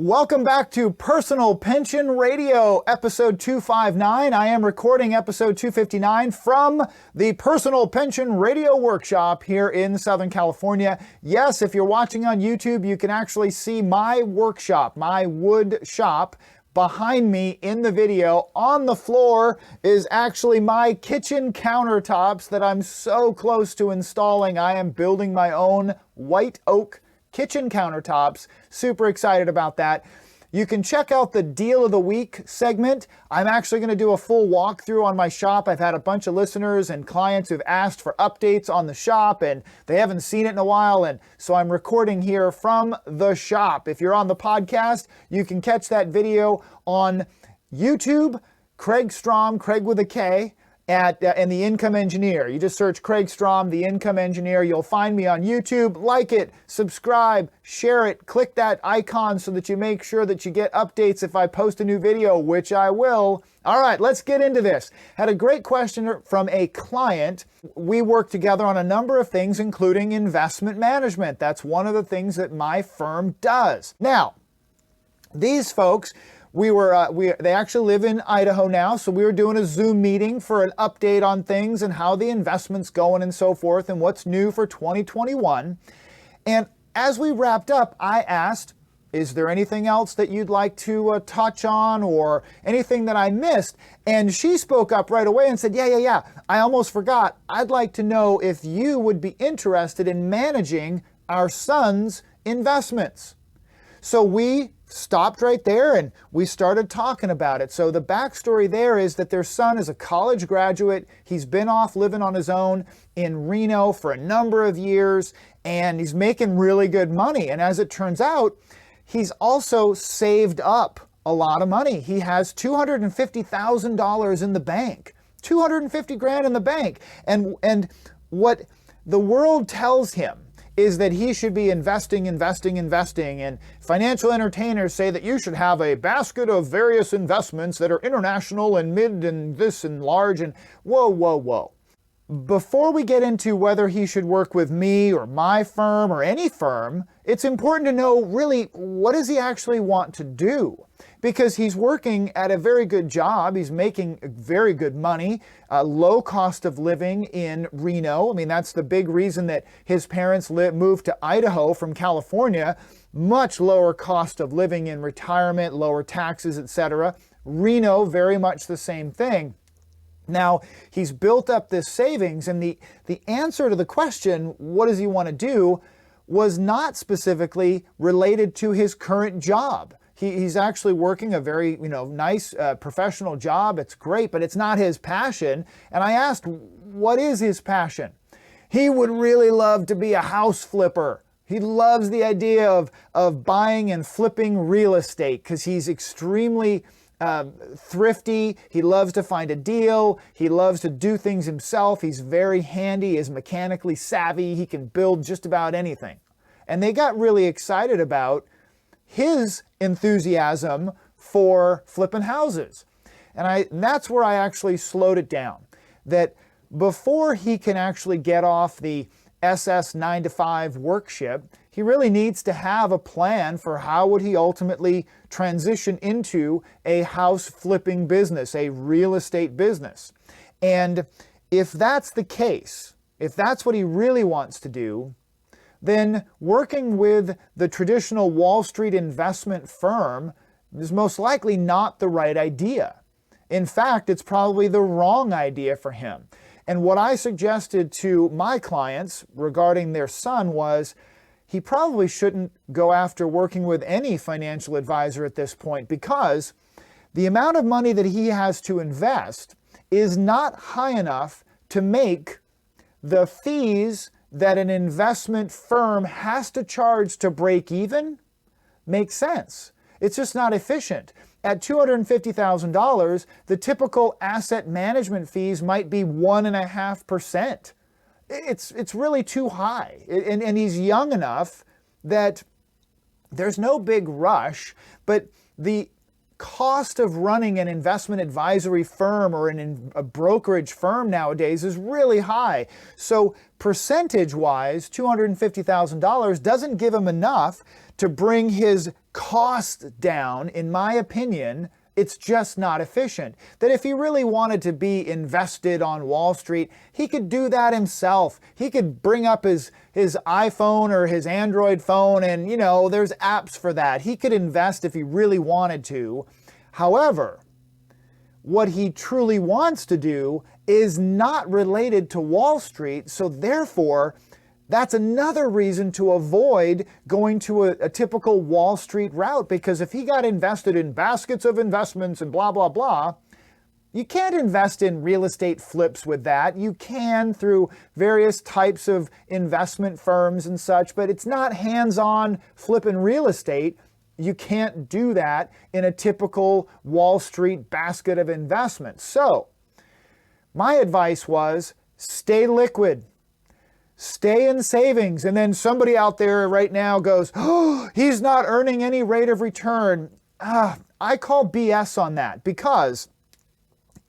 Welcome back to Personal Pension Radio, episode 259. I am recording episode 259 from the Personal Pension Radio Workshop here in Southern California. Yes, if you're watching on YouTube, you can actually see my workshop, my wood shop. Behind me in the video on the floor is actually my kitchen countertops that I'm so close to installing. I am building my own white oak kitchen countertops. Super excited about that. You can check out the Deal of the Week segment. I'm actually going to do a full walkthrough on my shop. I've had a bunch of listeners and clients who've asked for updates on the shop and they haven't seen it in a while. And so I'm recording here from the shop. If you're on the podcast, you can catch that video on YouTube, Craig Strom, Craig with a K, and The Income Engineer. You just search Craig Strom, The Income Engineer. You'll find me on YouTube. Like it, subscribe, share it, click that icon so that you make sure that you get updates if I post a new video, which I will. All right, let's get into this. Had a great question from a client. We work together on a number of things, including investment management. That's one of the things that my firm does. Now, these folks, they actually live in Idaho now, so we were doing a Zoom meeting for an update on things and how the investment's going and so forth and what's new for 2021. And as we wrapped up, I asked, is there anything else that you'd like to touch on or anything that I missed? And she spoke up right away and said, yeah, I almost forgot. I'd like to know if you would be interested in managing our son's investments. So we stopped right there and we started talking about it. So the backstory there is that their son is a college graduate. He's been off living on his own in Reno for a number of years and he's making really good money. And as it turns out, he's also saved up a lot of money. He has $250,000 in the bank, 250 grand in the bank. And what the world tells him is that he should be investing. And financial entertainers say that you should have a basket of various investments that are international and mid and this and large and whoa. Before we get into whether he should work with me or my firm or any firm, it's important to know really what does he actually want to do? Because he's working at a very good job. He's making very good money, low cost of living in Reno. I mean, that's the big reason that his parents moved to Idaho from California. Much lower cost of living in retirement, lower taxes, etc. Reno, very much the same thing. Now, he's built up this savings, and the answer to the question, what does he want to do, was not specifically related to his current job. He's actually working a very nice professional job. It's great, but it's not his passion. And I asked, what is his passion? He would really love to be a house flipper. He loves the idea of buying and flipping real estate because he's extremely thrifty. He loves to find a deal. He loves to do things himself. He's very handy, is mechanically savvy. He can build just about anything. And they got really excited about his enthusiasm for flipping houses. And that's where I actually slowed it down. That before he can actually get off the SS 9-to-5 workship, he really needs to have a plan for how would he ultimately transition into a house flipping business, a real estate business. And if that's the case, if that's what he really wants to do, then working with the traditional Wall Street investment firm is most likely not the right idea. In fact, it's probably the wrong idea for him. And what I suggested to my clients regarding their son was he probably shouldn't go after working with any financial advisor at this point because the amount of money that he has to invest is not high enough to make the fees that an investment firm has to charge to break even make sense. It's just not efficient. At $250,000, the typical asset management fees might be 1.5%. It's really too high. And he's young enough that there's no big rush, but the cost of running an investment advisory firm or a brokerage firm nowadays is really high. So percentage-wise, $250,000 doesn't give him enough to bring his costs down, in my opinion. It's just not efficient. That if he really wanted to be invested on Wall Street, he could do that himself. He could bring up his iPhone or his Android phone and, there's apps for that. He could invest if he really wanted to. However, what he truly wants to do is not related to Wall Street, so therefore, that's another reason to avoid going to a typical Wall Street route, because if he got invested in baskets of investments and blah, blah, blah, you can't invest in real estate flips with that. You can through various types of investment firms and such, but it's not hands-on flipping real estate. You can't do that in a typical Wall Street basket of investments. So my advice was stay liquid. Stay in savings. And then somebody out there right now goes, oh, he's not earning any rate of return. I call BS on that, because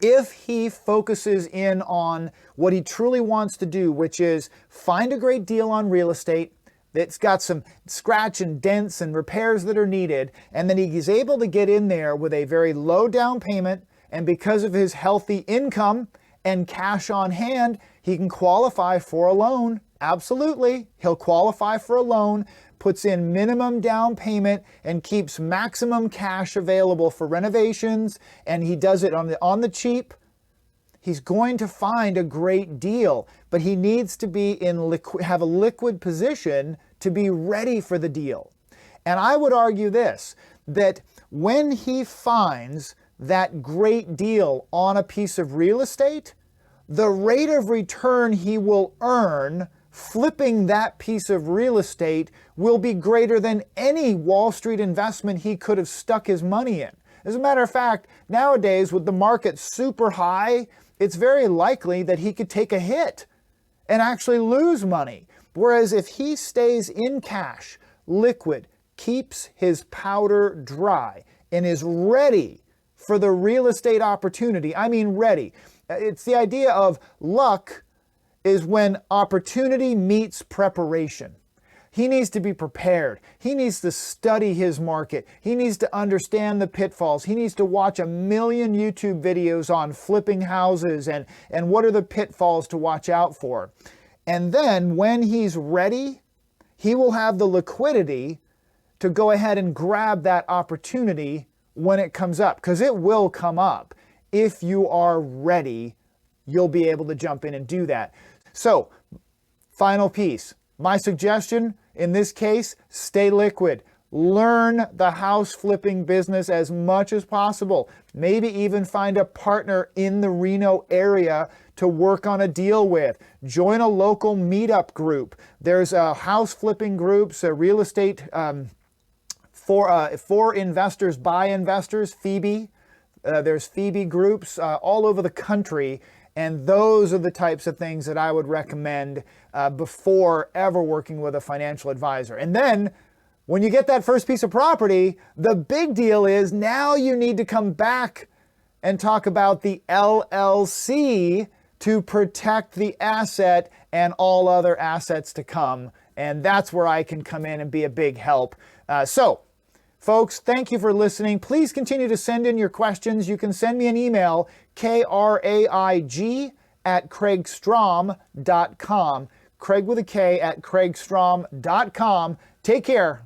if he focuses in on what he truly wants to do, which is find a great deal on real estate that's got some scratch and dents and repairs that are needed, and then he's able to get in there with a very low down payment, and because of his healthy income and cash on hand, he can qualify for a loan. Absolutely. He'll qualify for a loan, puts in minimum down payment, and keeps maximum cash available for renovations, and he does it on the cheap. He's going to find a great deal, but he needs to be have a liquid position to be ready for the deal. And I would argue this, that when he finds that great deal on a piece of real estate, the rate of return he will earn flipping that piece of real estate will be greater than any Wall Street investment he could have stuck his money in. As a matter of fact, nowadays with the market super high, it's very likely that he could take a hit and actually lose money. Whereas if he stays in cash, liquid, keeps his powder dry, and is ready for the real estate opportunity, I mean ready. It's the idea of luck is when opportunity meets preparation. He needs to be prepared. He needs to study his market. He needs to understand the pitfalls. He needs to watch 1 million YouTube videos on flipping houses and what are the pitfalls to watch out for. And then when he's ready, he will have the liquidity to go ahead and grab that opportunity when it comes up, because it will come up. If you are ready, you'll be able to jump in and do that. So, final piece. My suggestion in this case, stay liquid. Learn the house flipping business as much as possible. Maybe even find a partner in the Reno area to work on a deal with. Join a local meetup group. There's house flipping groups, real estate for investors, by investors, Phoebe. There's Phoebe groups all over the country. And those are the types of things that I would recommend before ever working with a financial advisor. And then when you get that first piece of property, the big deal is now you need to come back and talk about the LLC to protect the asset and all other assets to come. And that's where I can come in and be a big help. So, folks, thank you for listening. Please continue to send in your questions. You can send me an email, kraig@craigstrom.com. Craig with a K at craigstrom.com. Take care.